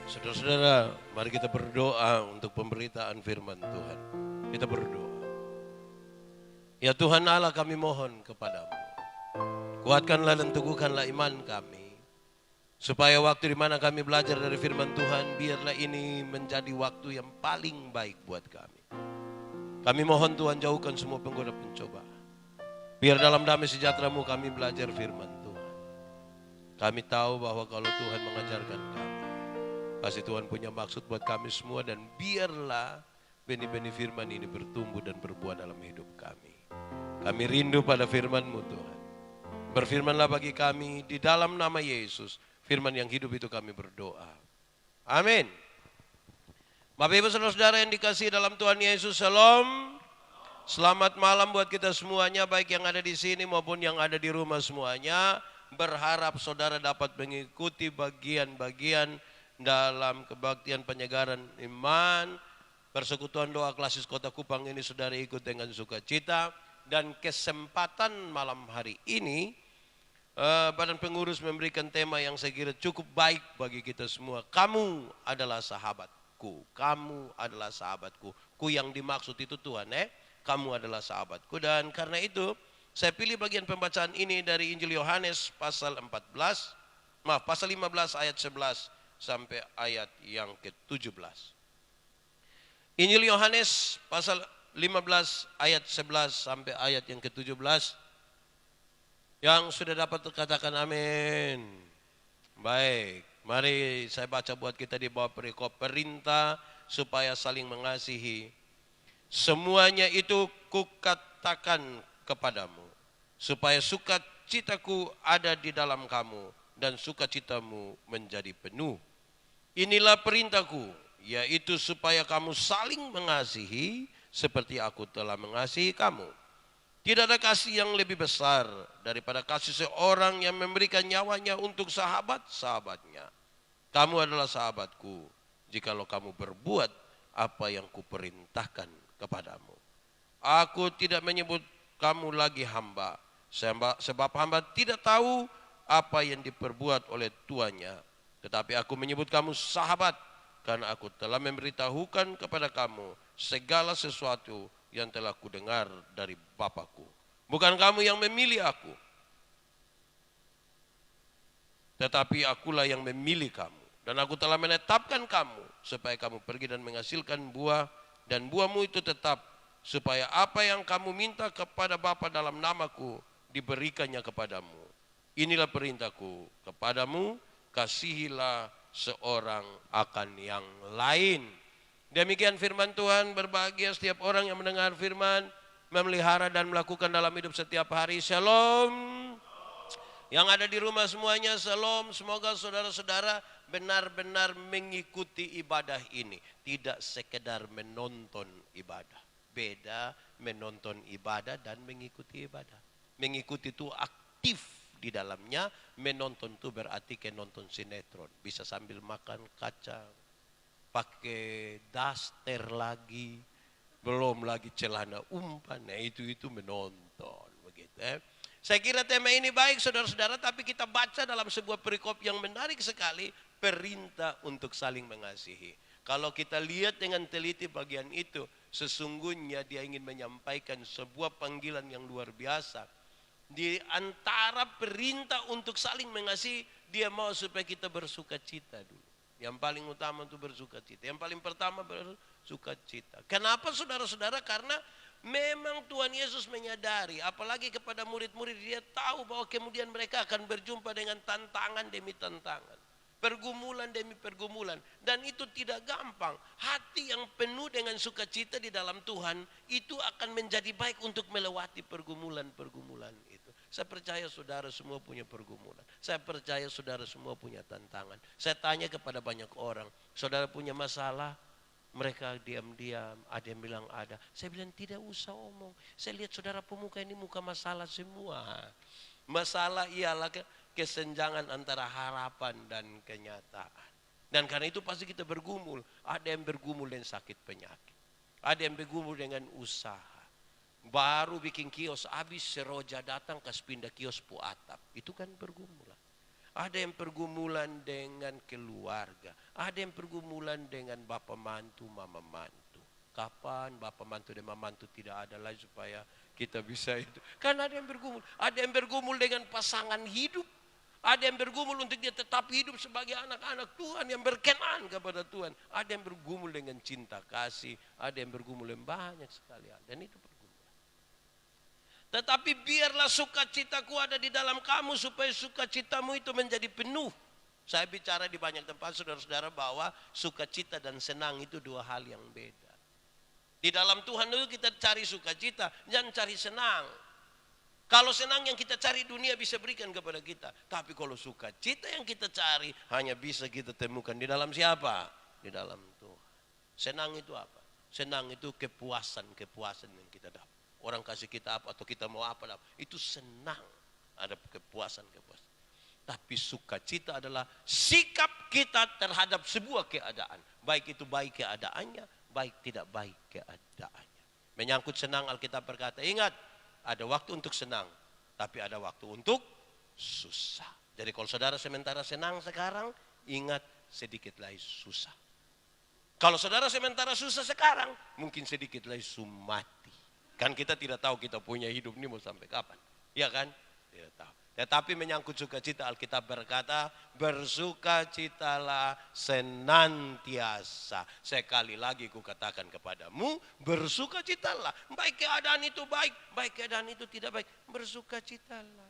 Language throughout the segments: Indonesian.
Saudara-saudara, mari kita berdoa untuk pemberitaan firman Tuhan. Kita berdoa. Ya Tuhan Allah, kami mohon kepadamu. Kuatkanlah dan teguhkanlah iman kami. Supaya waktu di mana kami belajar dari firman Tuhan, biarlah ini menjadi waktu yang paling baik buat kami. Kami mohon Tuhan, jauhkan semua penggoda pencoba. Biar dalam damai sejahtera-Mu kami belajar firman Tuhan. Kami tahu bahwa kalau Tuhan mengajarkan kami, pasti Tuhan punya maksud buat kami semua, dan biarlah benih-benih firman ini bertumbuh dan berbuah dalam hidup kami. Kami rindu pada firman-Mu Tuhan. Berfirmanlah bagi kami di dalam nama Yesus. Firman yang hidup itu kami berdoa. Amin. Bapak Ibu Saudara-saudara yang dikasihi dalam Tuhan Yesus, Shalom. Selamat malam buat kita semuanya, baik yang ada di sini maupun yang ada di rumah semuanya. Berharap saudara dapat mengikuti bagian-bagian dalam kebaktian penyegaran iman, persekutuan doa klasis Kota Kupang ini saudara ikut dengan sukacita. Dan kesempatan malam hari ini, Badan Pengurus memberikan tema yang saya kira cukup baik bagi kita semua. Kamu adalah sahabatku, kamu adalah sahabatku. Ku yang dimaksud itu Tuhan, kamu adalah sahabatku. Dan karena itu saya pilih bagian pembacaan ini dari Injil Yohanes pasal 15 ayat 11 sampai ayat yang ke-17. Injil Yohanes pasal 15 ayat 11 sampai ayat yang ke-17. Yang sudah dapat katakan amin. Baik, mari saya baca buat kita di bawah perikop perintah supaya saling mengasihi. Semuanya itu kukatakan kepadamu, supaya sukacitaku ada di dalam kamu dan sukacitamu menjadi penuh. Inilah perintahku, yaitu supaya kamu saling mengasihi seperti aku telah mengasihi kamu. Tidak ada kasih yang lebih besar daripada kasih seorang yang memberikan nyawanya untuk sahabat-sahabatnya. Kamu adalah sahabatku jikalau kamu berbuat apa yang kuperintahkan kepadamu. Aku tidak menyebut kamu lagi hamba, sebab hamba tidak tahu apa yang diperbuat oleh tuannya. Tetapi aku menyebut kamu sahabat, karena aku telah memberitahukan kepada kamu segala sesuatu yang telah kudengar dari Bapakku. Bukan kamu yang memilih aku, tetapi akulah yang memilih kamu. Dan aku telah menetapkan kamu supaya kamu pergi dan menghasilkan buah, dan buahmu itu tetap, supaya apa yang kamu minta kepada Bapa dalam namaku diberikannya kepadamu. Inilah perintahku kepadamu, kasihilah seorang akan yang lain. Demikian firman Tuhan. Berbahagia setiap orang yang mendengar firman, memelihara dan melakukan dalam hidup setiap hari. Shalom. Yang ada di rumah semuanya, shalom. Semoga saudara-saudara benar-benar mengikuti ibadah ini. Tidak sekedar menonton ibadah. Beda menonton ibadah dan mengikuti ibadah. Mengikuti itu aktif di dalamnya. Menonton itu berarti kayak nonton sinetron. Bisa sambil makan kacang, pakai daster lagi, belum lagi celana umpan. Nah itu menonton begitu. Saya kira tema ini baik saudara-saudara, tapi kita baca dalam sebuah perikop yang menarik sekali, perintah untuk saling mengasihi. Kalau kita lihat dengan teliti bagian itu, sesungguhnya dia ingin menyampaikan sebuah panggilan yang luar biasa. Di antara perintah untuk saling mengasihi, dia mau supaya kita bersuka cita dulu. Yang paling utama itu bersuka cita. Yang paling pertama bersuka cita. Kenapa saudara-saudara? Karena memang Tuhan Yesus menyadari, apalagi kepada murid-murid, dia tahu bahwa kemudian mereka akan berjumpa dengan tantangan demi tantangan, pergumulan demi pergumulan, dan itu tidak gampang. Hati yang penuh dengan sukacita di dalam Tuhan itu akan menjadi baik untuk melewati pergumulan-pergumulan itu. Saya percaya saudara semua punya pergumulan. Saya percaya saudara semua punya tantangan. Saya tanya kepada banyak orang, saudara punya masalah? Mereka diam-diam, ada yang bilang ada. Saya bilang tidak usah omong. Saya lihat saudara pemuka ini muka masalah semua. Masalah ialah kesenjangan antara harapan dan kenyataan. Dan karena itu pasti kita bergumul. Ada yang bergumul dengan sakit penyakit. Ada yang bergumul dengan usaha. Baru bikin kios, habis seroja datang kasih pindah kios pu atap. Itu kan pergumulan. Ada yang pergumulan dengan keluarga. Ada yang pergumulan dengan bapak mantu, mama mantu. Kapan bapak mantu dan mama mantu tidak ada lagi supaya kita bisa itu. Kan ada yang bergumul. Ada yang bergumul dengan pasangan hidup. Ada yang bergumul untuk dia tetap hidup sebagai anak-anak Tuhan yang berkenan kepada Tuhan. Ada yang bergumul dengan cinta kasih. Ada yang bergumul dengan banyak sekali hal. Dan itu pergumulan. Tetapi biarlah sukacitaku ada di dalam kamu supaya sukacitamu itu menjadi penuh. Saya bicara di banyak tempat saudara-saudara bahwa sukacita dan senang itu dua hal yang beda. Di dalam Tuhan itu kita cari sukacita, jangan cari senang. Kalau senang yang kita cari dunia bisa berikan kepada kita. Tapi kalau sukacita yang kita cari hanya bisa kita temukan di dalam siapa? Di dalam Tuhan. Senang itu apa? Senang itu kepuasan yang kita dapat. Orang kasih kita apa atau kita mau apa, itu senang. Ada kepuasan. Tapi sukacita adalah sikap kita terhadap sebuah keadaan. Baik itu baik keadaannya, baik tidak baik keadaannya. Menyangkut senang, Alkitab berkata, ingat, ada waktu untuk senang, tapi ada waktu untuk susah. Jadi kalau saudara sementara senang sekarang, ingat sedikit lagi susah. Kalau saudara sementara susah sekarang, mungkin sedikit lagi mati. Kan kita tidak tahu kita punya hidup ini mau sampai kapan. Iya kan? Tidak tahu. Tetapi menyangkut sukacita, Alkitab berkata, bersukacitalah senantiasa. Sekali lagi kukatakan kepadamu, bersukacitalah. Baik keadaan itu baik, baik keadaan itu tidak baik. Bersukacitalah.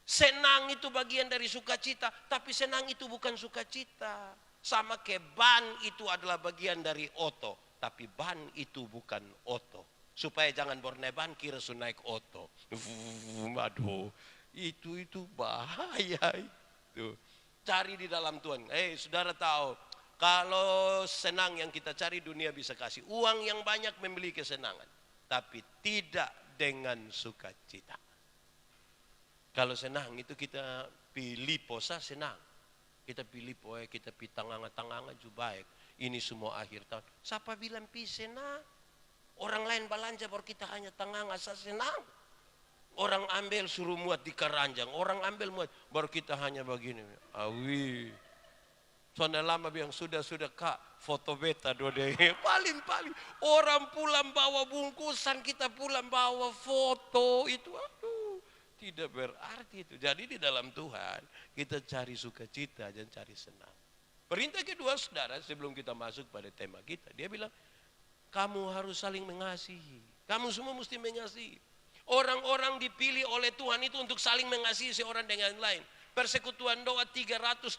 Senang itu bagian dari sukacita, tapi senang itu bukan sukacita. Sama kayak ban itu adalah bagian dari oto, tapi ban itu bukan oto. Supaya jangan borne ban kira su naik oto. Aduh, itu bahaya itu. Cari di dalam Tuhan. Saudara tahu, kalau senang yang kita cari dunia bisa kasih. Uang yang banyak membeli kesenangan, tapi tidak dengan sukacita. Kalau senang itu kita pilih posa senang. Kita pilih poe, kita pilih tanganga juga baik. Ini semua akhir tahun. Siapa bilang pi senang? Orang lain belanja baru kita hanya tanganga senang. Orang ambil suruh muat di keranjang. Orang ambil muat baru kita hanya begini. Awi. Soalnya lama bilang sudah kak foto beta dode. Paling orang pulang bawa bungkusan, kita pulang bawa foto itu. Aduh, tidak berarti itu. Jadi di dalam Tuhan kita cari sukacita dan cari senang. Perintah kedua saudara sebelum kita masuk pada tema kita, dia bilang kamu harus saling mengasihi. Kamu semua mesti mengasihi. Orang-orang dipilih oleh Tuhan itu untuk saling mengasihi seorang dengan lain. Persekutuan doa 375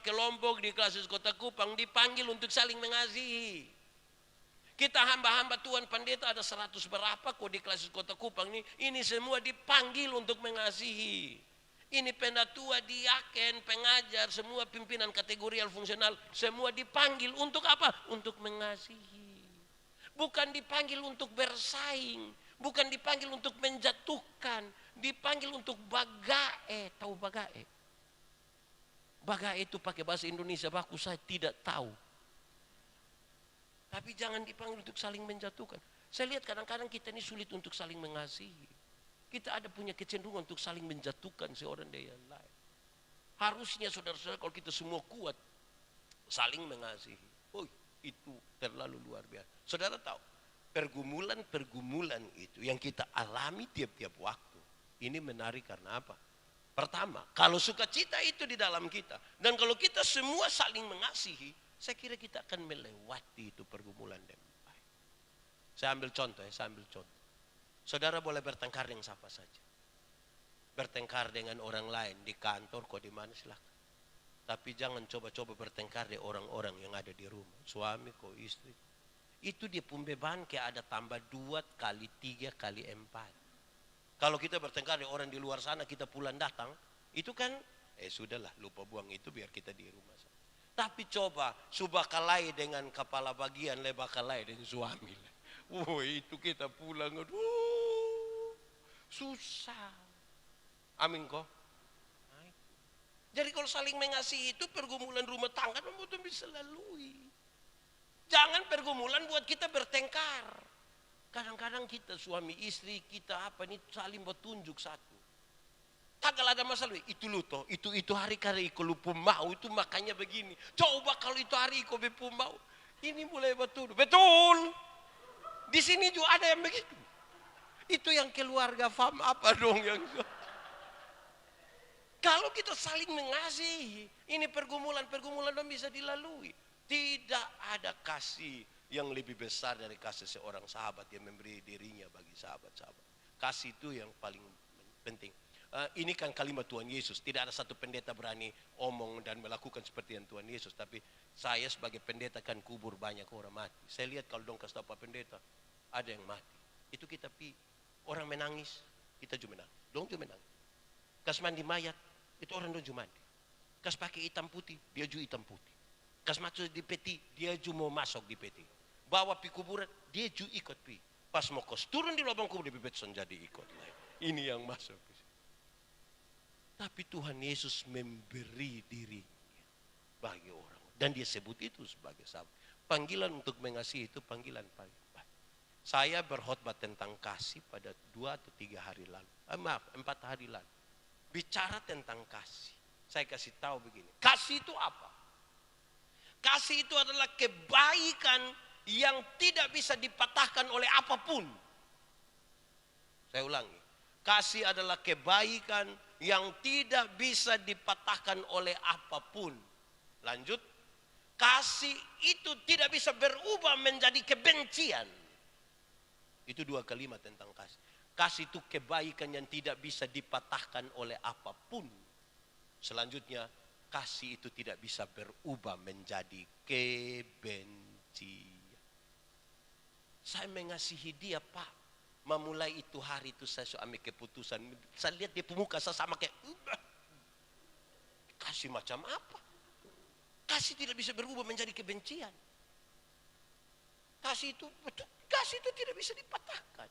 kelompok di Klasis Kota Kupang dipanggil untuk saling mengasihi. Kita hamba-hamba Tuhan pendeta ada 100 berapa kok di Klasis Kota Kupang ini semua dipanggil untuk mengasihi. Ini pendatua, diaken, pengajar, semua pimpinan kategorial fungsional semua dipanggil untuk apa? Untuk mengasihi. Bukan dipanggil untuk bersaing, bukan dipanggil untuk menjatuhkan, dipanggil untuk bagae. Tahu bagae? Bagae itu pakai bahasa Indonesia baku saya tidak tahu. Tapi jangan dipanggil untuk saling menjatuhkan. Saya lihat kadang-kadang kita ini sulit untuk saling mengasihi. Kita ada punya kecenderungan untuk saling menjatuhkan seorang dengan lain. Harusnya saudara-saudara kalau kita semua kuat saling mengasihi. Itu terlalu luar biasa. Saudara tahu, pergumulan itu yang kita alami tiap-tiap waktu. Ini menarik karena apa? Pertama, kalau sukacita itu di dalam kita. Dan kalau kita semua saling mengasihi, saya kira kita akan melewati itu pergumulan dengan baik. Saya ambil contoh. Saudara boleh bertengkar dengan siapa saja. Bertengkar dengan orang lain di kantor, kok di mana silakan. Tapi jangan coba-coba bertengkar dengan orang-orang yang ada di rumah. Suami kok istri. Itu dia pembeban kayak ada tambah 2 kali 3 kali 4. Kalau kita bertengkar dengan orang di luar sana, kita pulang datang. Itu kan, sudahlah lupa buang itu biar kita di rumah sana. Tapi coba, subakalai dengan kepala bagian, lebakalai dengan suami. Itu kita pulang, susah. Amin kok. Jadi kalau saling mengasihi itu pergumulan rumah tangga membutuhkan bisa lalui. Jangan pergumulan buat kita bertengkar. Kadang-kadang kita suami istri kita saling bertunjuk satu. Kagak ada masalah. Itu lu toh, itu hari karena iko lupa mau itu makanya begini. Coba kalau itu hari iko bepu mau, ini mulai betul. Betul. Di sini juga ada yang begitu. Itu yang keluarga fam apa dong yang kalau kita saling mengasihi, ini pergumulan yang bisa dilalui. Tidak ada kasih yang lebih besar dari kasih seorang sahabat yang memberi dirinya bagi sahabat-sahabat. Kasih itu yang paling penting. Ini kan kalimat Tuhan Yesus. Tidak ada satu pendeta berani omong dan melakukan seperti yang Tuhan Yesus. Tapi saya sebagai pendeta kan kubur banyak orang mati. Saya lihat kalau dong kasih tahu Pak Pendeta, ada yang mati. Itu kita orang menangis, kita juga menangis. Dong juga menangis. Kas mandi mayat, itu orang dong juga mandi. Kas pakai hitam putih, dia juga hitam putih. Kas masuk di peti, dia juga mau masuk di peti. Bawa pi kuburan, dia juga ikut pi. Pas mau kos turun di lubang kubur, di pipet jadi ikut. Ini yang masuk. Tapi Tuhan Yesus memberi dirinya bagi orang. Dan dia sebut itu sebagai sahabat. Panggilan untuk mengasihi itu panggilan paling baik. Saya berkhotbah tentang kasih pada 2 atau 3 hari lalu. 4 hari lalu. Bicara tentang kasih. Saya kasih tahu begini. Kasih itu apa? Kasih itu adalah kebaikan yang tidak bisa dipatahkan oleh apapun. Saya ulangi. Kasih adalah kebaikan yang tidak bisa dipatahkan oleh apapun. Lanjut. Kasih itu tidak bisa berubah menjadi kebencian. Itu 2 kalimat tentang kasih. Kasih itu kebaikan yang tidak bisa dipatahkan oleh apapun. Selanjutnya, kasih itu tidak bisa berubah menjadi kebencian. Saya mengasihi dia, Pak. Memulai itu hari itu saya ambil keputusan. Saya lihat dia pemuka saya sama kayak kasih macam apa? Kasih tidak bisa berubah menjadi kebencian. Kasih itu betul, kasih itu tidak bisa dipatahkan.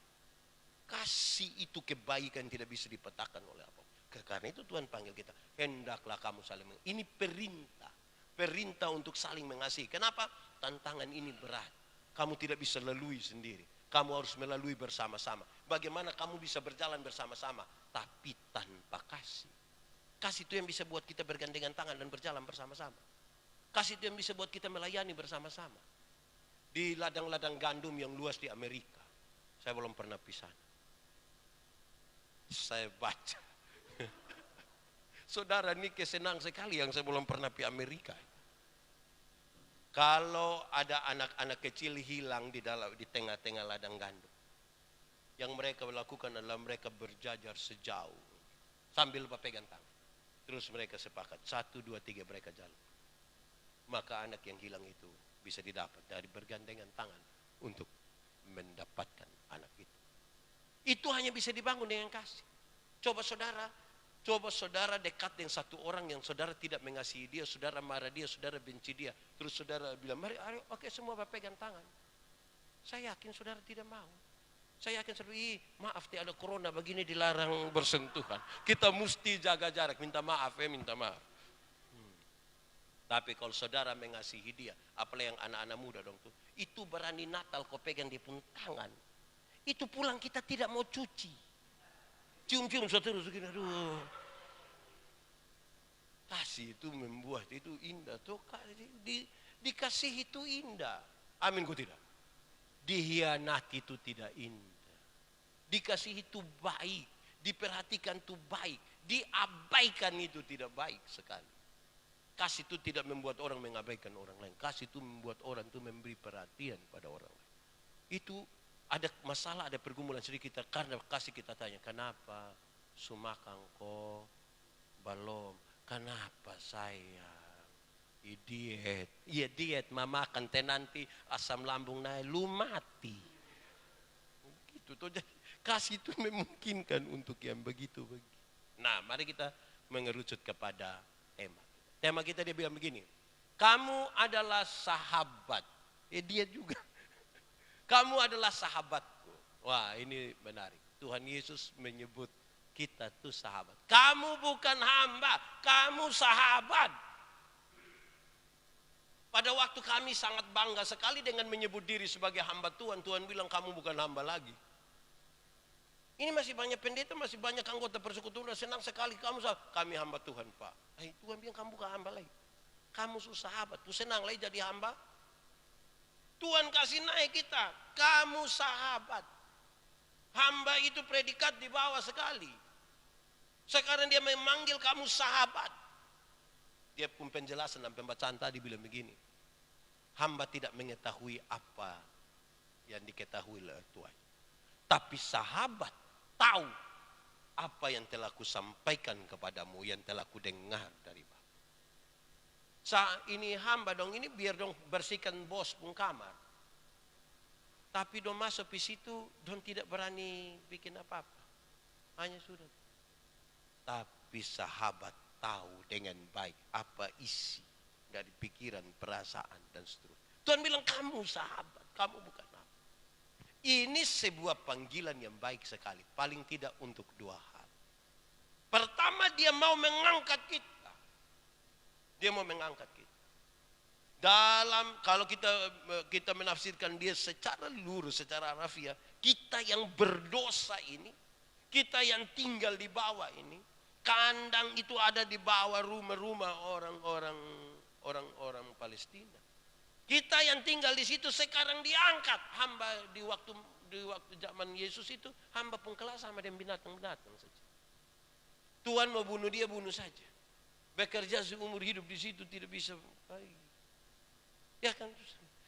Kasih itu kebaikan tidak bisa dipatahkan oleh apa. Karena itu Tuhan panggil kita, hendaklah kamu saling ini perintah. Perintah untuk saling mengasihi. Kenapa? Tantangan ini berat. Kamu tidak bisa lalui sendiri. Kamu harus melalui bersama-sama. Bagaimana kamu bisa berjalan bersama-sama tapi tanpa kasih. Kasih itu yang bisa buat kita bergandengan tangan dan berjalan bersama-sama. Kasih itu yang bisa buat kita melayani bersama-sama. Di ladang-ladang gandum yang luas di Amerika. Saya belum pernah pisah. Saya baca. Saudara ini kesenang sekali yang saya belum pernah pergi Amerika. Kalau ada anak-anak kecil hilang di tengah-tengah ladang gandum. Yang mereka lakukan adalah mereka berjajar sejauh. Sambil pegang tangan. Terus mereka sepakat. 1, 2, 3 mereka jalan. Maka anak yang hilang itu bisa didapat dari bergandengan tangan. Untuk mendapatkan anak itu. Itu hanya bisa dibangun dengan kasih. Coba saudara dekat dengan satu orang yang saudara tidak mengasihi dia, saudara marah dia, saudara benci dia. Terus saudara bilang, mari, oke semua pegang tangan. Saya yakin saudara tidak mau. Saya yakin saudara, maaf ada corona begini dilarang bersentuhan. Kita mesti jaga jarak, minta maaf. Tapi kalau saudara mengasihi dia, apalagi yang anak-anak muda dong tuh, itu berani Natal kau pegang dia pun tangan. Itu pulang kita tidak mau cuci. Cium-cium terus begini, aduh. Kasih itu membuat itu indah. Tuh, dikasih itu indah. Amin ku tidak? Dihianati itu tidak indah. Dikasih itu baik. Diperhatikan itu baik. Diabaikan itu tidak baik sekali. Kasih itu tidak membuat orang mengabaikan orang lain. Kasih itu membuat orang itu memberi perhatian pada orang lain. Itu ada masalah, ada pergumulan sedikit karena kasih kita tanya, kenapa sumakang ko balom, kenapa saya diet, iya diet, mamakan nanti asam lambung naik, lu mati. Gitu tuh, kasih itu memungkinkan untuk yang begitu. Nah, mari kita mengerucut kepada tema. Tema kita dia bilang begini, kamu adalah sahabat, dia juga. Kamu adalah sahabatku. Wah, ini menarik. Tuhan Yesus menyebut kita tuh sahabat. Kamu bukan hamba, kamu sahabat. Pada waktu kami sangat bangga sekali dengan menyebut diri sebagai hamba Tuhan. Tuhan bilang kamu bukan hamba lagi. Ini masih banyak pendeta, masih banyak anggota persekutuan, senang sekali kamu kami hamba Tuhan Pak. Tuhan bilang kamu bukan hamba lagi. Kamu sahabat, tuh senang lagi jadi hamba. Tuhan kasih naik kita, kamu sahabat. Hamba itu predikat di bawah sekali. Sekarang dia memanggil kamu sahabat. Dia pun penjelasan dan pembacaan tadi bilang begini. Hamba tidak mengetahui apa yang diketahui oleh Tuhan. Tapi sahabat tahu apa yang telah kusampaikan kepadamu, yang telah kudengar dari Bapa. Ini hamba dong, ini biar dong bersihkan bos pun kamar. Tapi dong masuk di situ, dong tidak berani bikin apa-apa. Hanya sudah. Tapi sahabat tahu dengan baik apa isi dari pikiran, perasaan, dan seterusnya. Tuhan bilang kamu sahabat, kamu bukan apa. Ini sebuah panggilan yang baik sekali. Paling tidak untuk dua hal. Pertama, dia mau mengangkat kita. Dia mau mengangkat kita. Kalau kita menafsirkan dia secara lurus, secara harafiah, kita yang berdosa ini, kita yang tinggal di bawah ini, kandang itu ada di bawah rumah-rumah orang-orang Palestina. Kita yang tinggal di situ sekarang diangkat. Hamba di waktu zaman Yesus itu, hamba pun kalah sama dengan binatang-binatang saja. Tuhan mau bunuh dia, bunuh saja. Bekerja seumur hidup di situ tidak bisa. Ya kan?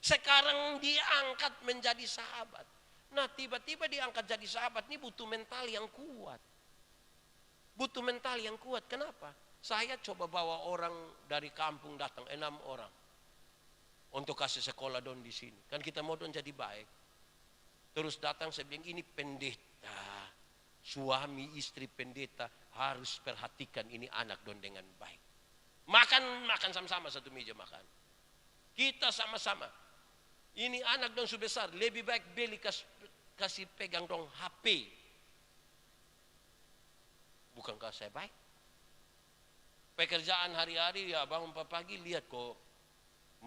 Sekarang diangkat menjadi sahabat. Nah, tiba-tiba diangkat jadi sahabat ini butuh mental yang kuat. Butuh mental yang kuat. Kenapa? Saya coba bawa orang dari kampung datang 6 orang untuk kasih sekolah don di sini. Kan kita mau don jadi baik. Terus datang saya bilang ini pendeta, suami istri pendeta harus perhatikan ini anak don dengan baik. Makan sama-sama satu meja makan. Kita sama-sama. Ini anak dong sudah besar. Lebih baik beli kasih pegang dong HP. Bukankah saya baik? Pekerjaan hari-hari ya bangun pagi lihat kok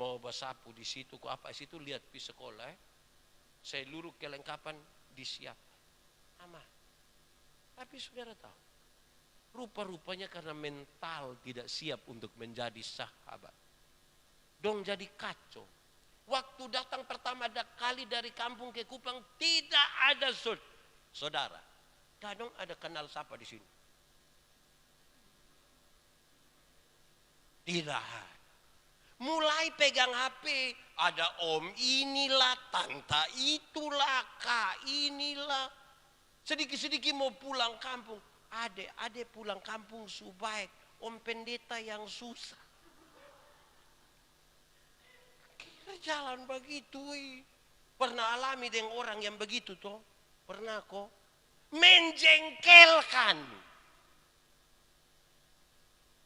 mau bersapu di situ kok apa di situ lihat di sekolah. Saya seluruh kelengkapan disiap. Aman. Tapi saudara tahu. Rupa-rupanya karena mental tidak siap untuk menjadi sahabat. Dong jadi kacau. Waktu datang pertama kali dari kampung ke Kupang tidak ada saudara. Kadang ada kenal siapa di sini. Tidak ada. Mulai pegang HP, ada om inilah, tante itulah, kak inilah. Sedikit-sedikit mau pulang kampung. Adek pulang kampung subaik, om pendeta yang susah. Jalan begitu. Pernah alami dengan orang yang begitu toh? Pernah kok? Menjengkelkan.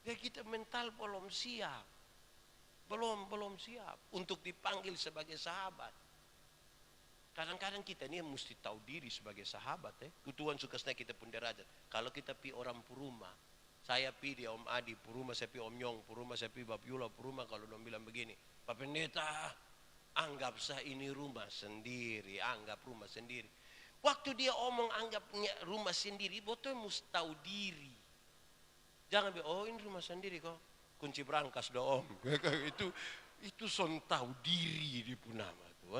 Ya kita mental belum siap. Belum siap untuk dipanggil sebagai sahabat. Kadang-kadang kita ini mesti tahu diri sebagai sahabat. Tuhan suka senang kita pun derajat. Kalau kita pi orang Puruma, saya pi dia Om Adi, Puruma saya pi Om Nyong, Puruma saya pi Bab Yula, Puruma kalau dong bilang begini, Pak Pendeta, anggap saya ini rumah sendiri, anggap rumah sendiri. Waktu dia omong anggapnya rumah sendiri, betul mesti tahu diri. Jangan bilang, oh ini rumah sendiri kok, kunci berangkas dong. itu son tahu diri di Punama tuh.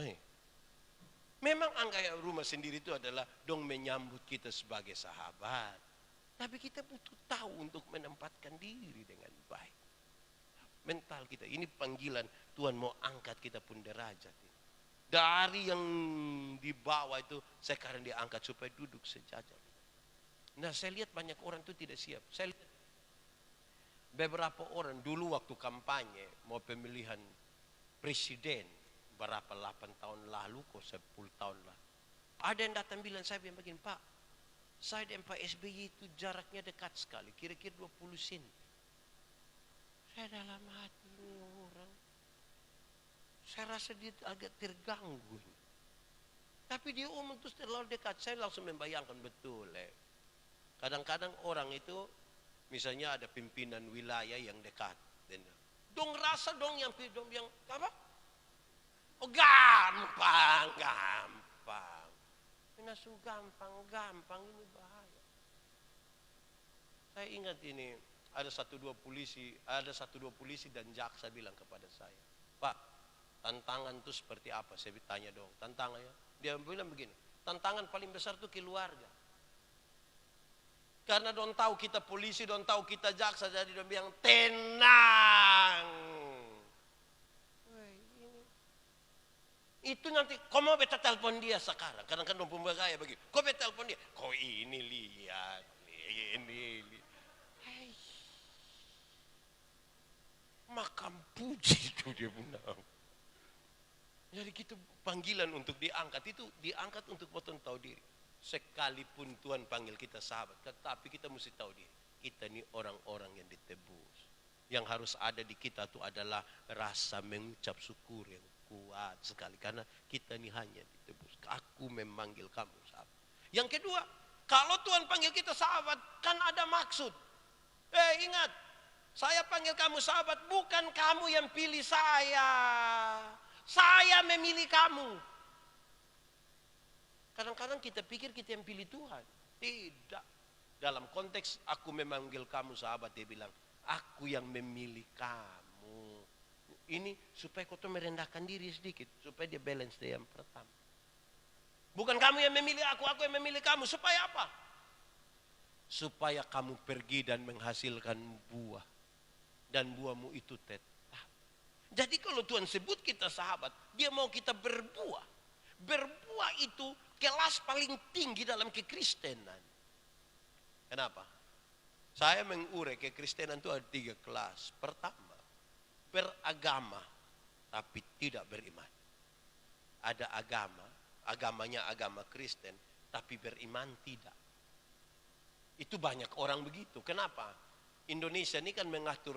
Memang anggap rumah sendiri itu adalah dong menyambut kita sebagai sahabat. Tapi kita butuh tahu untuk menempatkan diri dengan baik. Mental kita, ini panggilan Tuhan mau angkat kita pun derajat. Dari yang di bawah itu sekarang diangkat supaya duduk sejajar. Nah saya lihat banyak orang itu tidak siap. Saya lihat beberapa orang dulu waktu kampanye mau pemilihan presiden berapa 8 tahun lalu kok 10 tahun lah. Ada yang datang bilang saya bilang begini, Pak, saya dan Pak SBY itu jaraknya dekat sekali, kira-kira 20 sen. Saya dalam hati ini orang, saya rasa dia agak terganggu. Tapi dia umum terus terlalu dekat, saya langsung membayangkan betul. Kadang-kadang orang itu, misalnya ada pimpinan wilayah yang dekat. Dong rasa dong yang apa? Oh gampang. Nasu gampang-gampang ini bahaya. Saya ingat ini ada satu dua polisi dan jaksa bilang kepada saya, Pak, tantangan itu seperti apa? Saya tanya dong, tantangannya. Dia bilang begini, tantangan paling besar itu keluarga. Karena don tahu kita polisi, don tahu kita jaksa, jadi don bilang tenang. Itu nanti, kau mau beta telepon dia sekarang. Kadang-kadang don pembagaya begini, kau beta telepon dia. Kau ini lihat, ini. Hey. Makam puji itu dia bilang. Jadi kita panggilan untuk diangkat itu diangkat untuk potong tahu diri. Sekalipun Tuhan panggil kita sahabat, tetapi kita mesti tahu diri. Kita ini orang-orang yang ditebus. Yang harus ada di kita itu adalah rasa mengucap syukur yang kuat sekali. Karena kita ini hanya ditebus. Aku memanggil kamu sahabat. Yang kedua, kalau Tuhan panggil kita sahabat, kan ada maksud. Ingat, saya panggil kamu sahabat, bukan kamu yang pilih saya. Saya memilih kamu. Kadang-kadang kita pikir kita yang pilih Tuhan. Tidak. Dalam konteks aku memanggil kamu sahabat, dia bilang, aku yang memilih kamu. Ini supaya kau tuh merendahkan diri sedikit. Supaya dia balance dia yang pertama. Bukan kamu yang memilih aku yang memilih kamu. Supaya apa? Supaya kamu pergi dan menghasilkan buah. Dan buahmu itu tetap. Jadi kalau Tuhan sebut kita sahabat, dia mau kita berbuah. Berbuah itu kelas paling tinggi dalam kekristenan. Kenapa? Saya mengurai kekristenan itu ada 3 kelas. Pertama, beragama tapi tidak beriman. Ada agama, agamanya agama Kristen, tapi beriman tidak. Itu banyak orang begitu. Kenapa? Indonesia ini kan mengatur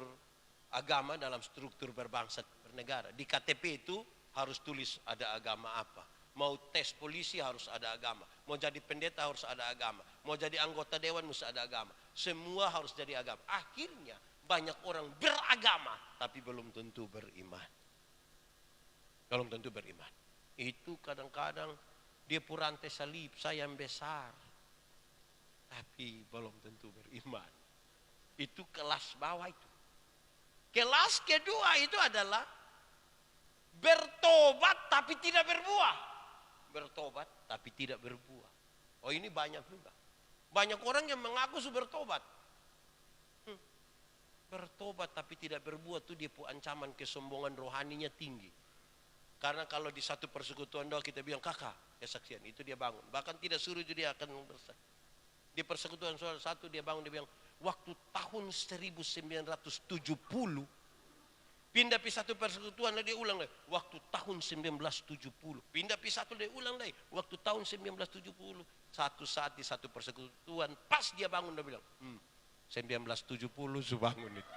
agama dalam struktur berbangsa bernegara. Di KTP itu harus tulis ada agama apa. Mau tes polisi harus ada agama. Mau jadi pendeta harus ada agama. Mau jadi anggota dewan mesti ada agama. Semua harus jadi agama. Akhirnya banyak orang beragama tapi belum tentu beriman. Belum tentu beriman. Itu kadang-kadang dia purante salib saya yang besar. Tapi belum tentu beriman. Itu kelas bawah itu. Kelas kedua itu adalah bertobat tapi tidak berbuah. Bertobat tapi tidak berbuah. Oh ini banyak juga. Banyak orang yang mengaku sudah bertobat. Bertobat tapi tidak berbuah itu dia ancaman kesombongan rohaninya tinggi. Karena kalau di satu persekutuan doa kita bilang kakak kesaksian itu dia bangun. Bahkan tidak suruh dia akan bersaksi. Di persekutuan satu dia bangun dia bilang waktu tahun 1970 pindah pi satu persekutuan dia ulang lagi waktu tahun 1970 pindah pi satu dia ulang lagi waktu tahun 1970 satu saat di satu persekutuan pas dia bangun dia bilang 1970 su bangun itu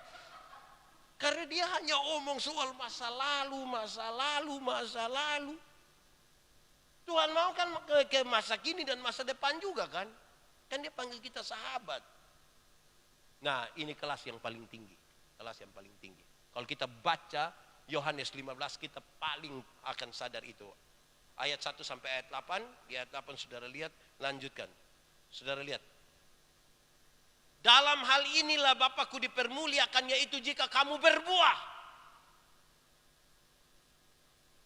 karena dia hanya omong soal masa lalu Tuhan mau kan ke masa kini dan masa depan juga kan dia panggil kita sahabat. Nah ini kelas yang paling tinggi. Kelas yang paling tinggi. Kalau kita baca Yohanes 15 kita paling akan sadar itu. Ayat 1 sampai ayat 8. Di ayat 8 saudara lihat. Lanjutkan. Saudara lihat. Dalam hal inilah Bapakku dipermuliakan yaitu jika kamu berbuah.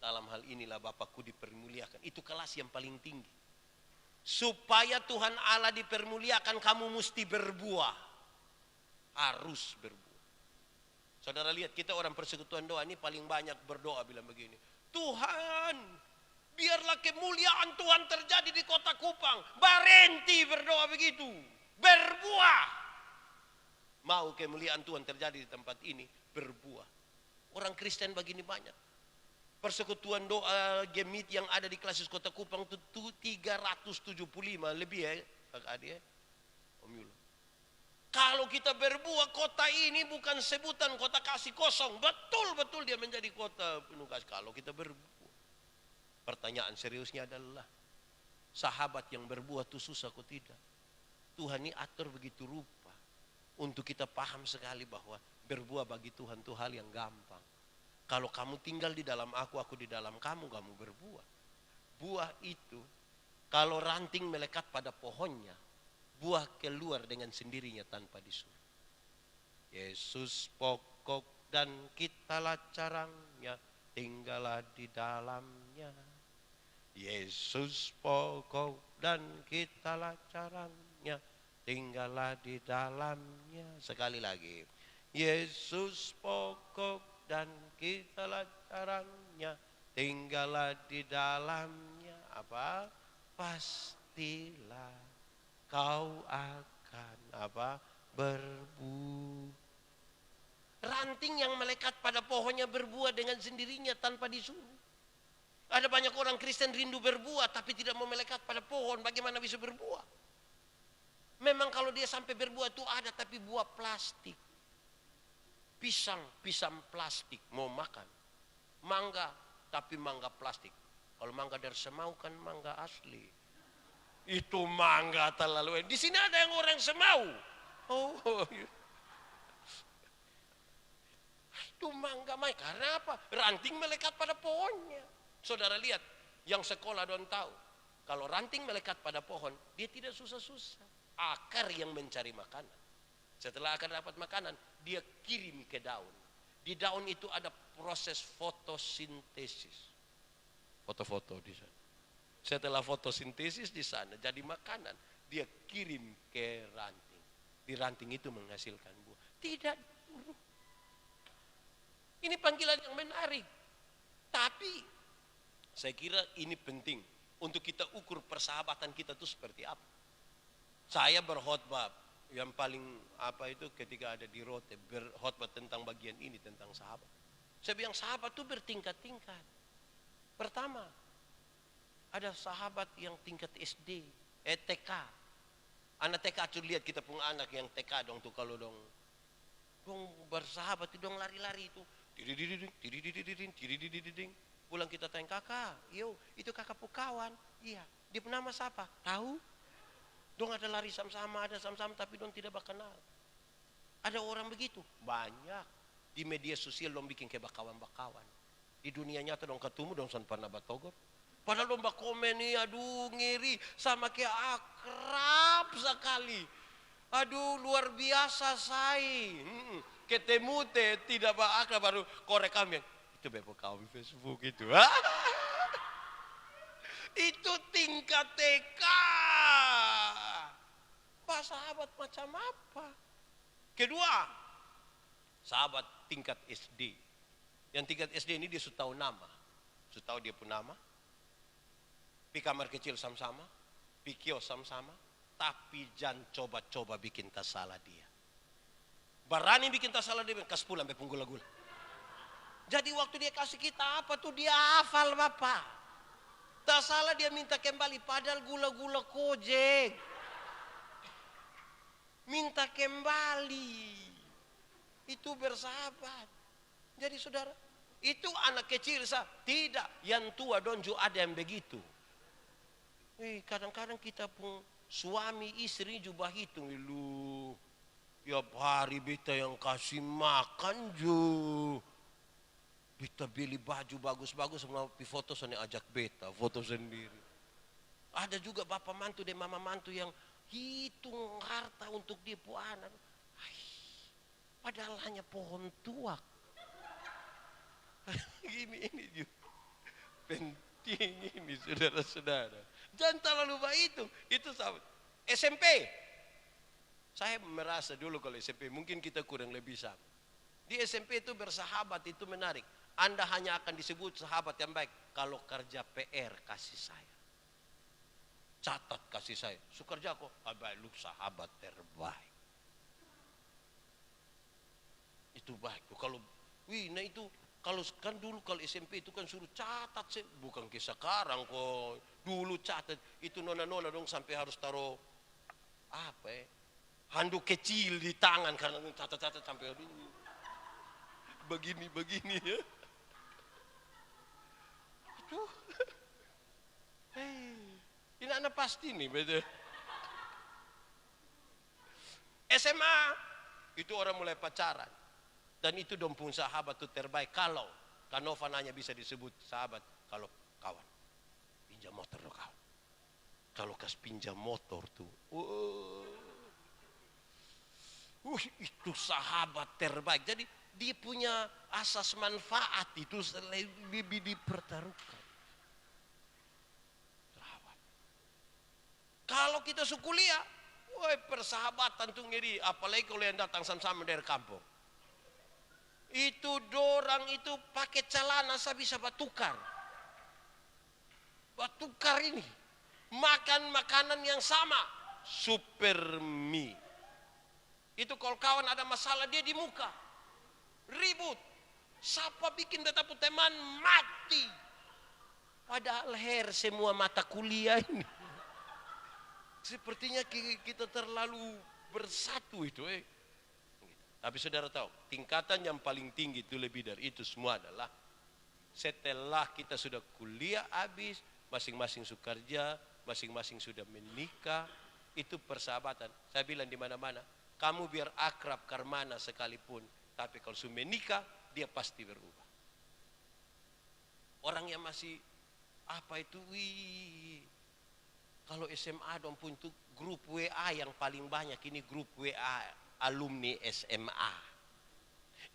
Dalam hal inilah Bapakku dipermuliakan. Itu kelas yang paling tinggi. Supaya Tuhan Allah dipermuliakan kamu mesti berbuah. Harus berbuah. Saudara lihat kita orang persekutuan doa ini paling banyak berdoa bilang begini. Tuhan biarlah kemuliaan Tuhan terjadi di kota Kupang. Berhenti berdoa begitu. Berbuah. Mau kemuliaan Tuhan terjadi di tempat ini. Berbuah. Orang Kristen begini banyak. Persekutuan doa Gemit yang ada di Klasis Kota Kupang itu 375 lebih ya Kak Adi ya. Om Yulo. Kalau kita berbuah kota ini bukan sebutan kota kasih kosong. Betul-betul dia menjadi kota penuh kasih. Kalau kita berbuah. Pertanyaan seriusnya adalah sahabat yang berbuah itu susah kok tidak. Tuhan ini atur begitu rupa. Untuk kita paham sekali bahwa berbuah bagi Tuhan itu hal yang gampang. Kalau kamu tinggal di dalam aku di dalam kamu berbuah. Buah itu Kalau ranting melekat pada pohonnya, buah keluar dengan sendirinya tanpa disuruh. Yesus pokok dan kitalah carangnya, tinggallah di dalamnya. Yesus pokok dan kitalah carangnya, tinggallah di dalamnya. Sekali lagi. Yesus pokok dan kitalah carangnya, tinggallah di dalamnya. Apa? Pastilah kau akan apa? Berbuah. Ranting yang melekat pada pohonnya berbuah dengan sendirinya tanpa disuruh. Ada banyak orang Kristen rindu berbuah tapi tidak mau melekat pada pohon. Bagaimana bisa berbuah? Memang kalau dia sampai berbuah itu ada, tapi buah plastik. Pisang plastik mau makan. Mangga, tapi mangga plastik. Kalau mangga dari Semau kan mangga asli. Itu mangga terlalu. Di sini ada yang orang Semau. Oh, itu mangga mai. Karena apa? Ranting melekat pada pohonnya. Saudara lihat, yang sekolah don tahu. Kalau ranting melekat pada pohon, dia tidak susah-susah. Akar yang mencari makanan. Setelah akar dapat makanan, dia kirim ke daun. Di daun itu ada proses fotosintesis. Foto-foto di sana. Setelah fotosintesis di sana jadi makanan, dia kirim ke ranting. Di ranting itu menghasilkan buah. Tidak. Ini panggilan yang menarik. Tapi saya kira ini penting untuk kita ukur persahabatan kita itu seperti apa. Saya berkhotbah yang paling apa itu ketika ada di Rote, berkhotbah tentang bagian ini, tentang sahabat. Saya bilang sahabat itu bertingkat-tingkat. Pertama, ada sahabat yang tingkat SD, TK. Anak TK tuh lihat kita punya anak yang TK dong tuh, kalau dong bersahabat itu dong lari-lari itu. Pulang kita tanya, kakak, yo itu kakak pukawan. Iya, dia nama siapa? Tahu? Dong ada lari sama-sama, ada sama-sama, tapi dong tidak kenal. Ada orang begitu? Banyak. Di media sosial dong bikin kayak bakawan-bakawan. Di dunia nyata dong ketemu dong san pernah batogor. Padahal dong komen nih, aduh ngeri, sama kayak akrab sekali. Aduh luar biasa say. Ketemu tidak akrab baru korek kami. Itu bebo kami Facebook itu. Itu tingkat TK. Pak sahabat macam apa? Kedua, sahabat tingkat SD. Yang tingkat SD ini dia sudah tahu nama. Sudah tahu dia pun nama. Di kamar kecil sama-sama. Di kios sama-sama. Tapi jangan coba-coba bikin tas salah dia. Berani bikin tas salah dia, kasih pulang sampai penggula-gula. Jadi waktu dia kasih kita apa tuh dia hafal Bapak. Tak salah dia minta kembali, padahal gula-gula kojek. Minta kembali. Itu bersahabat. Jadi saudara, itu anak kecil sah. Tidak, yang tua donjo ada yang begitu. Kadang-kadang kita pun suami istri juga hitung lu. Tiap hari beta yang kasih makan ju. Beta beli baju bagus-bagus, mau foto sana ajak beta, foto sendiri. Ada juga bapak mantu dan mama mantu yang hitung harta untuk dia pu anak. Padahal hanya pohon tuak. Ini juga penting ini saudara-saudara. Jangan terlalu baik itu sahabat. SMP. Saya merasa dulu kalau SMP mungkin kita kurang lebih sama. Di SMP itu bersahabat itu menarik. Anda hanya akan disebut sahabat yang baik kalau kerja PR kasih saya. Catat kasih saya. Sukerja kok, abai lu sahabat terbaik. Itu baik. Kalau nah itu kalau kan dulu kalau SMP itu kan suruh catat sih, bukan ke sekarang kok. Dulu catat itu nona-nona dong sampai harus taruh apa ya? Handuk kecil di tangan karena catat-catat sampai begini ya. Itu ini anak pasti nih betul. SMA itu orang mulai pacaran dan itu dong pun sahabat tuh terbaik kalau Kanova hanya bisa disebut sahabat kalau kawan pinjam motor lo kawan. Kalau kas pinjam motor tuh, itu sahabat terbaik. Jadi dia punya asas manfaat itu lebih dipertaruhkan. Sahabat. Kalau kita sukuliah, woi persahabatan tuh ngeri. Apalagi kalau yang datang sama-sama dari kampung. Itu dorang itu pakai celana saya bisa batukar. Batukar ini. Makan makanan yang sama. Super mie. Itu kalau kawan ada masalah dia di muka. Ribut. Siapa bikin beta pu teman mati. Padahal semua mata kuliah ini. Sepertinya kita terlalu bersatu itu. Tapi saudara tahu, tingkatan yang paling tinggi itu lebih dari itu semua adalah setelah kita sudah kuliah habis, masing-masing sudah kerja, masing-masing sudah menikah, itu persahabatan. Saya bilang di mana-mana, kamu biar akrab karmana sekalipun, tapi kalau sudah menikah, dia pasti berubah. Orang yang masih apa itu, kalau SMA dong pun itu grup WA yang paling banyak, ini grup WA alumni SMA.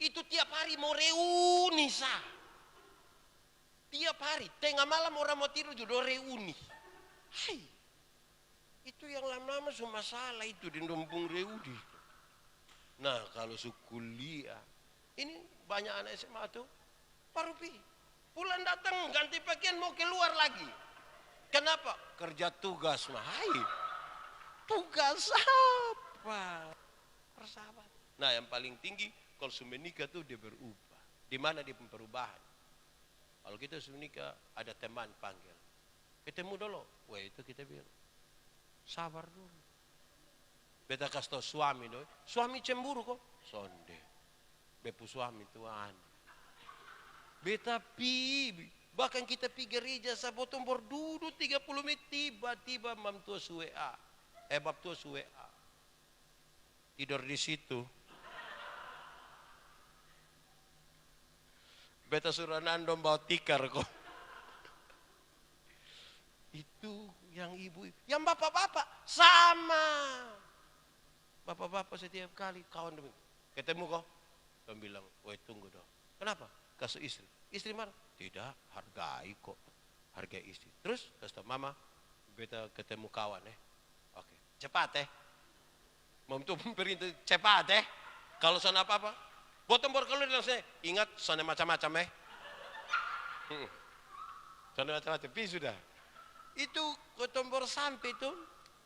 Itu tiap hari mau reuni sah. Tiap hari, tengah malam orang mau tidur juga reuni. Hai. Itu yang lama-lama semua masalah itu di Dompung reuni. Nah kalau kuliah, ini banyak anak SMA tuh baru pulang datang ganti pakaian mau keluar lagi. Kenapa? Kerja tugas mah. Hai. Tugas apa? Persahabat. Nah yang paling tinggi kalau sudah menikah tuh dia berubah. Di mana dia perubahan? Kalau kita sudah menikah ada teman panggil, ketemu dulu. Wah itu kita bilang sabar dulu. Beta kasih tau suami doi. Suami cemburu kok. Sonde. Bepu suami tuan. Beta bahkan kita pi gereja sabotong berduduk 30 menit tiba-tiba mam tua WA. Bab tua WA. Tidur di situ. Beta suruh nandom bawa tikar kok. Itu yang ibu, yang bapak-bapak sama. Bapak-bapak setiap kali kawan demi ketemu kok. Kamu bilang, woi tunggu dong. Kenapa? Kasih istri. Istri marah. Tidak, hargai kok. Hargai istri. Terus kasih mama, beta ketemu kawan Oke, cepat mau tuh perintah cepat kalau sana apa-apa bottom board kalau langsung ingat sana macam-macam sana macam-macam sudah itu bottom board sampai tuh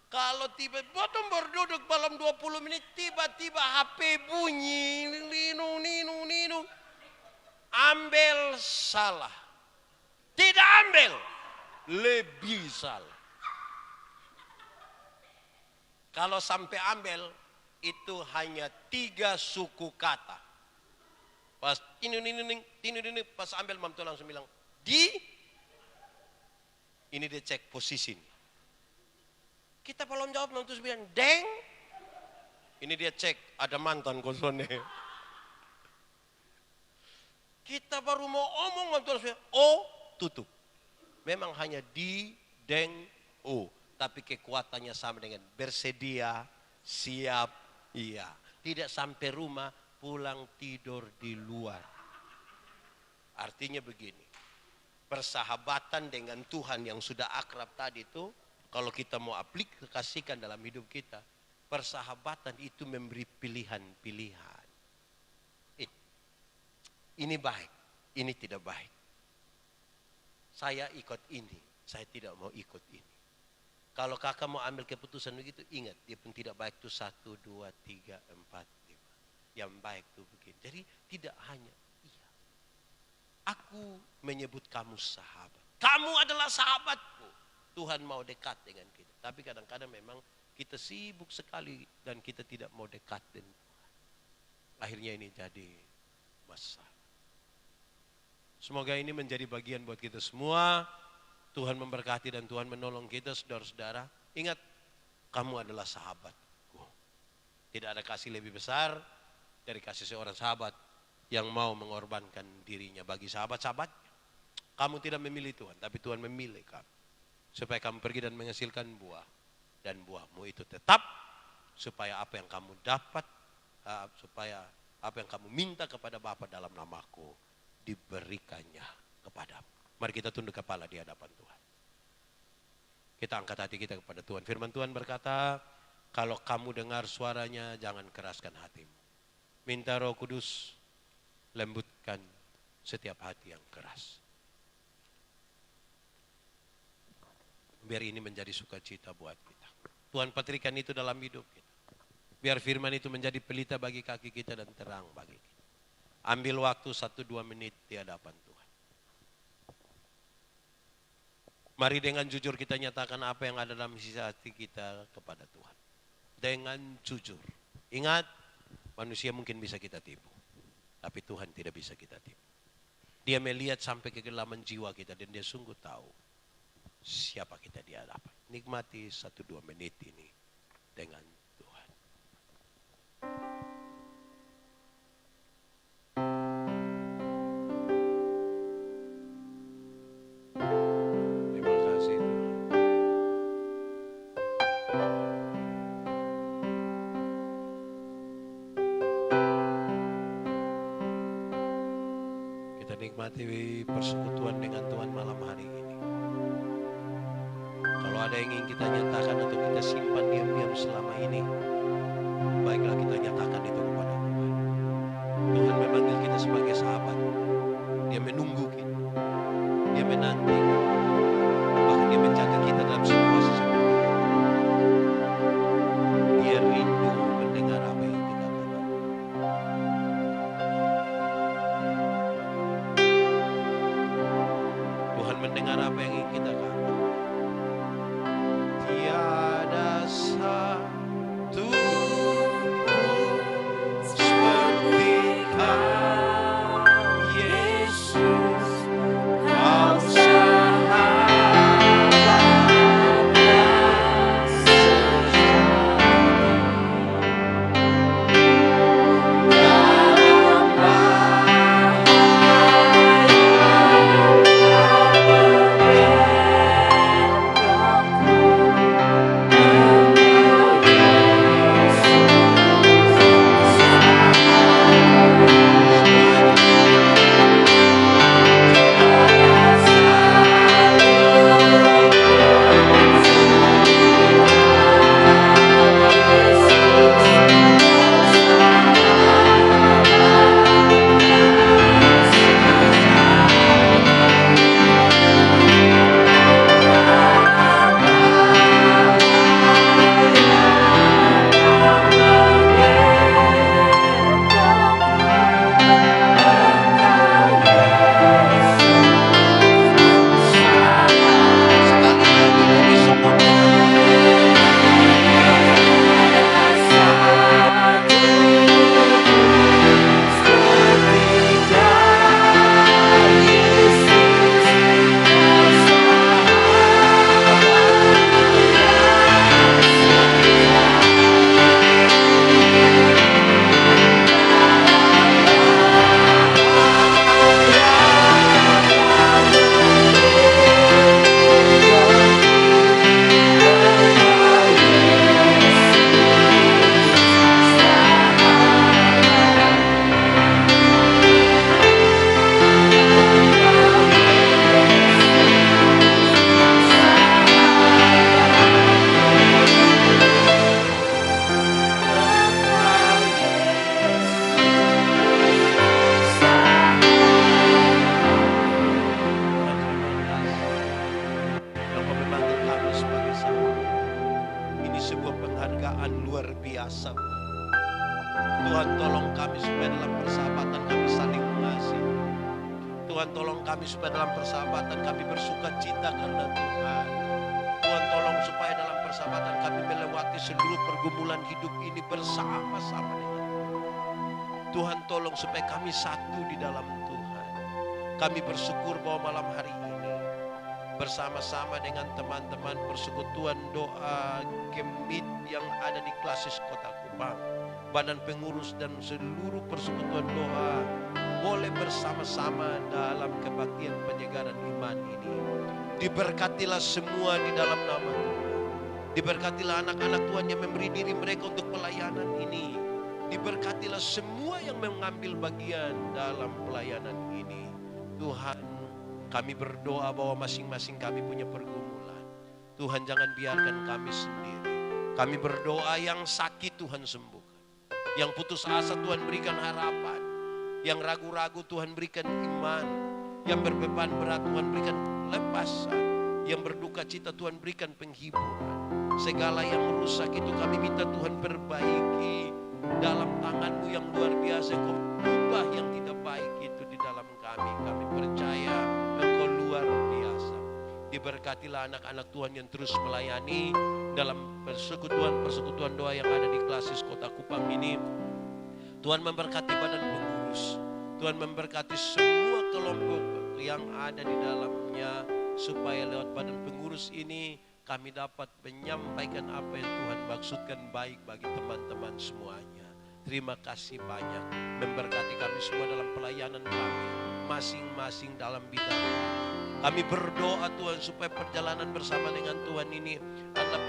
kalau tiba bottom board duduk dalam 20 menit tiba-tiba HP bunyi ninu ambil salah tidak ambil lebih salah. Kalau sampai ambil itu hanya 3 suku kata. Pas ini pas ambil mam tuh langsung bilang ini dia cek posisi. Kita belum jawab mam tuh bilang deng. Ini dia cek ada mantan kosone. Kita baru mau omong mam tuh bilang tutup. Memang hanya deng tapi kekuatannya sama dengan bersedia, siap, iya. Tidak sampai rumah, pulang tidur di luar. Artinya begini, persahabatan dengan Tuhan yang sudah akrab tadi itu, kalau kita mau aplikasikan dalam hidup kita, persahabatan itu memberi pilihan-pilihan. Ini baik, ini tidak baik. Saya ikut ini, saya tidak mau ikut ini. Kalau kakak mau ambil keputusan begitu, ingat dia pun tidak baik itu 1, 2, 3, 4, 5. Yang baik itu begini. Jadi tidak hanya iya. Aku menyebut kamu sahabat. Kamu adalah sahabatku. Tuhan mau dekat dengan kita. Tapi kadang-kadang memang kita sibuk sekali dan kita tidak mau dekat dengan Tuhan. Akhirnya ini jadi masalah. Semoga ini menjadi bagian buat kita semua. Tuhan memberkati dan Tuhan menolong kita saudara-saudara. Ingat, kamu adalah sahabatku. Tidak ada kasih lebih besar dari kasih seorang sahabat yang mau mengorbankan dirinya bagi sahabat-sahabatnya. Kamu tidak memilih Tuhan, tapi Tuhan memilih kamu. supaya kamu pergi dan menghasilkan buah. Dan buahmu itu tetap, supaya apa yang kamu dapat, supaya apa yang kamu minta kepada Bapa dalam namaku, diberikannya kepadamu. Mari kita tunduk kepala di hadapan Tuhan. Kita angkat hati kita kepada Tuhan. Firman Tuhan berkata, kalau kamu dengar suaranya, jangan keraskan hatimu. Minta Roh Kudus lembutkan setiap hati yang keras. Biar ini menjadi sukacita buat kita. Tuhan patrikan itu dalam hidup kita. Biar firman itu menjadi pelita bagi kaki kita dan terang bagi kita. Ambil waktu 1-2 menit di hadapan Tuhan. Mari dengan jujur kita nyatakan apa yang ada dalam sisi hati kita kepada Tuhan. Dengan jujur. Ingat, manusia mungkin bisa kita tipu. Tapi Tuhan tidak bisa kita tipu. Dia melihat sampai kegelaman jiwa kita dan dia sungguh tahu siapa kita di hadapan. Nikmati 1-2 menit ini dengan Tuhan. Terima kasih Tuhan. Kita nikmati persekutuan dengan Tuhan malam hari ini. Kalau ada yang ingin kita nyatakan atau kita simpan diam-diam selama ini, baiklah kita nyatakan itu kepada Tuhan. Tuhan memanggil kita sebagai sahabat. Dia menunggu kita. Dia menanti. Bahkan dia menjaga kita dalam situasi seperti ini. Dia rindu mendengar apa yang kita katakan. Tuhan mendengar apa yang ingin kita katakan. Tiada satu seperti Kau, Yesus, Kau sahabat sejati. Dalam Tuhan tolong kami supaya dalam persahabatan kami saling mengasihi. Tuhan tolong kami supaya dalam persahabatan kami bersuka cita karena Tuhan. Tuhan tolong supaya dalam persahabatan kami melewati seluruh pergumulan hidup ini bersama-sama dengan Tuhan. Tuhan tolong supaya kami satu di dalam Tuhan. Kami bersyukur bahwa malam hari ini bersama-sama dengan teman-teman persekutuan doa Gemit yang ada di Klasis Kota Kupang, badan pengurus dan seluruh persekutuan doa boleh bersama-sama dalam kebaktian penyegaran iman ini. Diberkatilah semua di dalam nama Tuhan. Diberkatilah anak-anak Tuhan yang memberi diri mereka untuk pelayanan ini. Diberkatilah semua yang mengambil bagian dalam pelayanan ini. Tuhan, kami berdoa bahwa masing-masing kami punya pergumulan. Tuhan, jangan biarkan kami sendiri. Kami berdoa yang sakit Tuhan sembuhkan. Yang putus asa Tuhan berikan harapan. Yang ragu-ragu Tuhan berikan iman. Yang berbeban berat Tuhan berikan lepasan. Yang berduka cita Tuhan berikan penghiburan. Segala yang rusak itu kami minta Tuhan perbaiki. Dalam tangan-Mu yang luar biasa Kau ubah yang tidak baik itu di dalam kami. Kami percaya Engkau luar biasa. Diberkatilah anak-anak Tuhan yang terus melayani dalam persekutuan doa yang ada di Klasis Kota Kupang ini. Tuhan memberkati badan pengurus. Tuhan memberkati semua kelompok yang ada di dalamnya. Supaya lewat badan pengurus ini kami dapat menyampaikan apa yang Tuhan maksudkan baik bagi teman-teman semuanya. Terima kasih banyak. Memberkati kami semua dalam pelayanan kami. Masing-masing dalam bidang kami. Kami berdoa Tuhan supaya perjalanan bersama dengan Tuhan ini adalah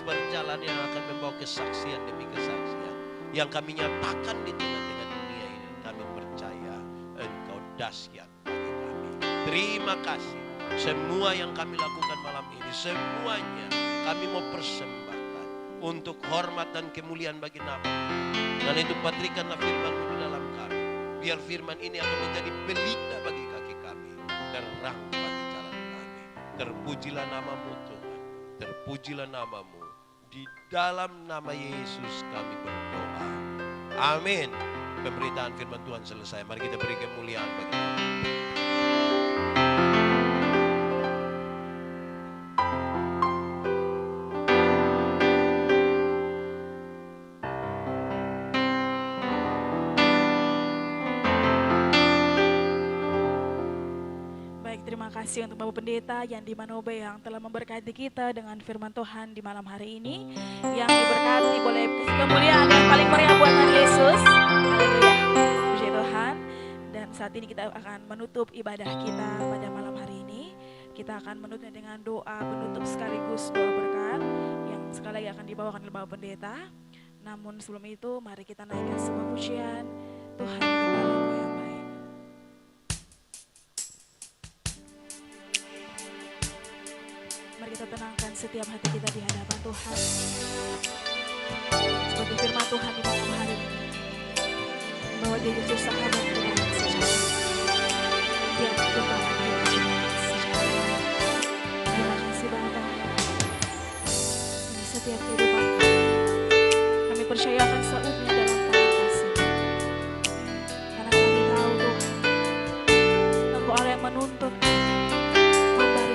perjalanan yang akan membawa kesaksian demi kesaksian. Yang kami nyatakan di tengah-tengah dunia ini. Kami percaya Engkau dahsyat bagi kami. Terima kasih. Semua yang kami lakukan malam ini, semuanya kami mau persembahkan untuk hormat dan kemuliaan bagi nama. Dan itu patrikanlah firman-Mu di dalam kami. Biar firman ini akan menjadi pelita bagi kaki kami, terang bagi jalan kami. Terpujilah nama-Mu Tuhan, terpujilah nama-Mu. Di dalam nama Yesus kami berdoa. Amin. Pemberitaan firman Tuhan selesai. Mari kita beri kemuliaan bagi nama. Terima kasih untuk Bapak Pendeta Yandi Manobe yang telah memberkati kita dengan firman Tuhan di malam hari ini. Yang diberkati boleh kasih kemuliaan yang paling meriah buat Tuhan Yesus. Haleluya. Puji Tuhan. Dan saat ini kita akan menutup ibadah kita pada malam hari ini. Kita akan menutupnya dengan doa penutup sekaligus doa berkat yang sekali lagi akan dibawakan oleh Bapak Pendeta. Namun sebelum itu mari kita naikkan semua pujian Tuhan kepadaku yang baik. Mari kita tenangkan setiap hati kita di hadapan Tuhan. Seperti firman Tuhan di malam hari ini, bahwa Dia Yesus sahabat kita sejati. Dia Tuhan kita sejati. Terima kasih Bapa. Di setiap kehidupan kami percayakan saudnya dalam tangan kasih. Karena kami tahu Tuhan, Engkau Allah yang menuntut. Tuhan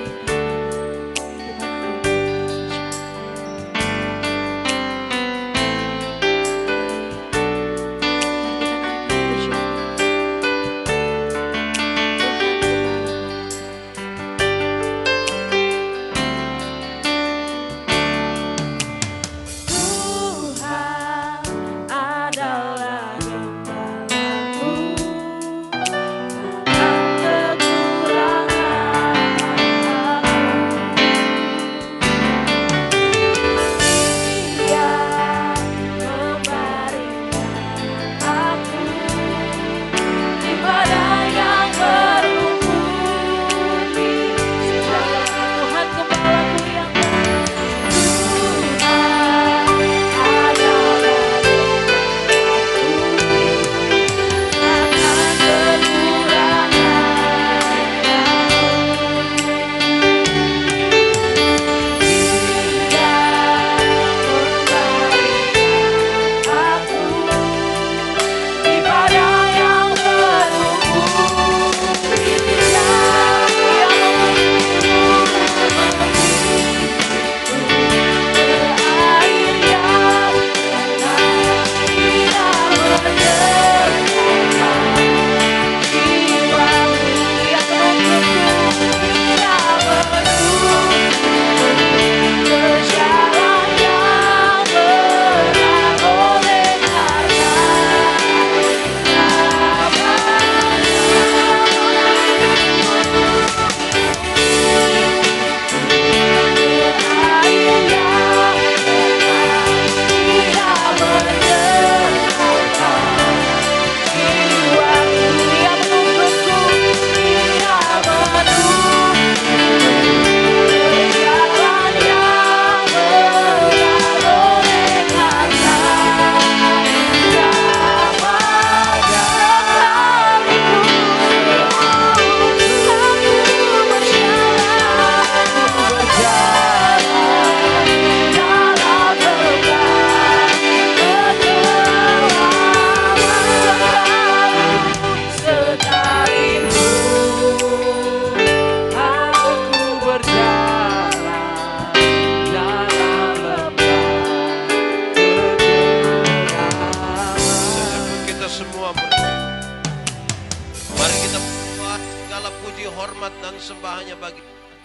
pujian sembah hanya bagi Tuhan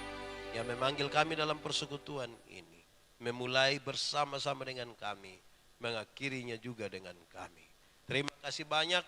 yang memanggil kami dalam persekutuan ini, memulai bersama-sama dengan kami, mengakhirinya juga dengan kami. Terima kasih banyak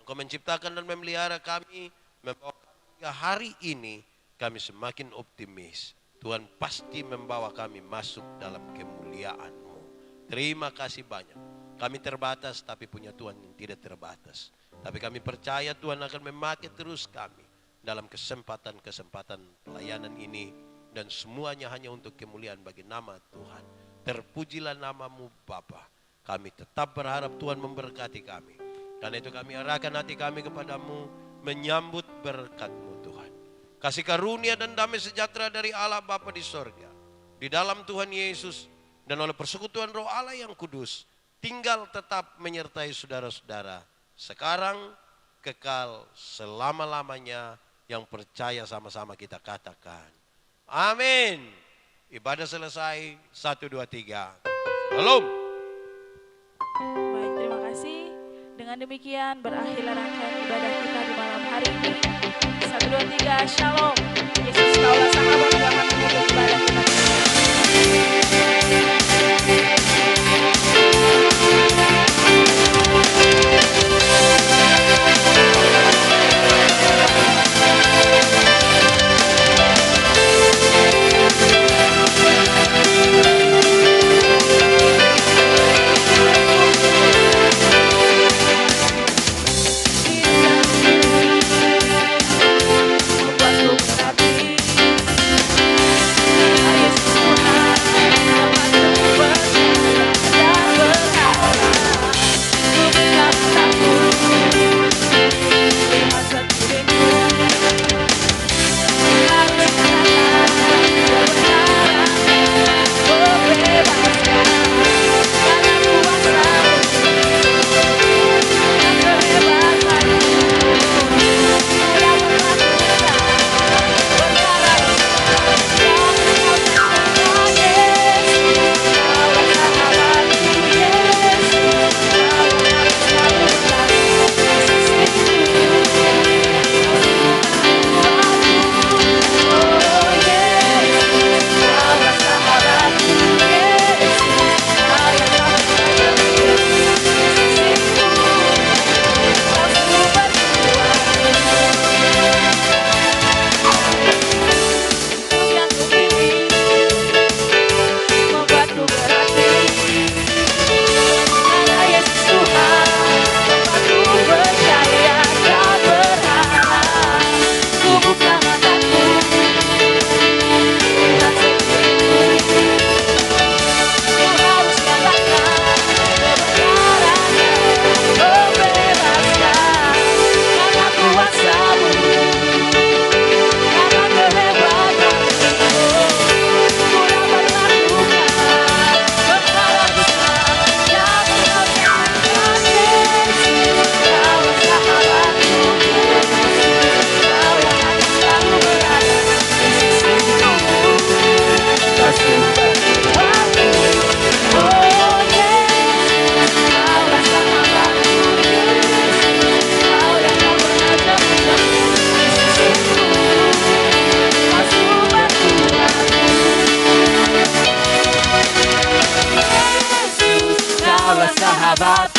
Engkau menciptakan dan memelihara kami, membawa kami hingga hari ini. Kami semakin optimis Tuhan pasti membawa kami masuk dalam kemuliaan-Mu. Terima kasih banyak. Kami terbatas tapi punya Tuhan yang tidak terbatas. Tapi kami percaya Tuhan akan memakai terus kami dalam kesempatan-kesempatan pelayanan ini. Dan semuanya hanya untuk kemuliaan bagi nama Tuhan. Terpujilah nama-Mu Bapa. Kami tetap berharap Tuhan memberkati kami. Karena itu kami arahkan hati kami kepadamu, menyambut berkat-Mu Tuhan. Kasih karunia dan damai sejahtera dari Allah Bapa di sorga, di dalam Tuhan Yesus, dan oleh persekutuan Roh Allah yang kudus, tinggal tetap menyertai saudara-saudara, sekarang, kekal, selama-lamanya. Yang percaya sama-sama kita katakan, amin. Ibadah selesai, 1, 2, 3. Shalom. Baik, terima kasih. Dengan demikian berakhirlah rangkaian ibadah kita di malam hari ini. 1, 2, 3, shalom. Yesus kaulah sahabat Tuhan menutup ibadah kita. Sahabat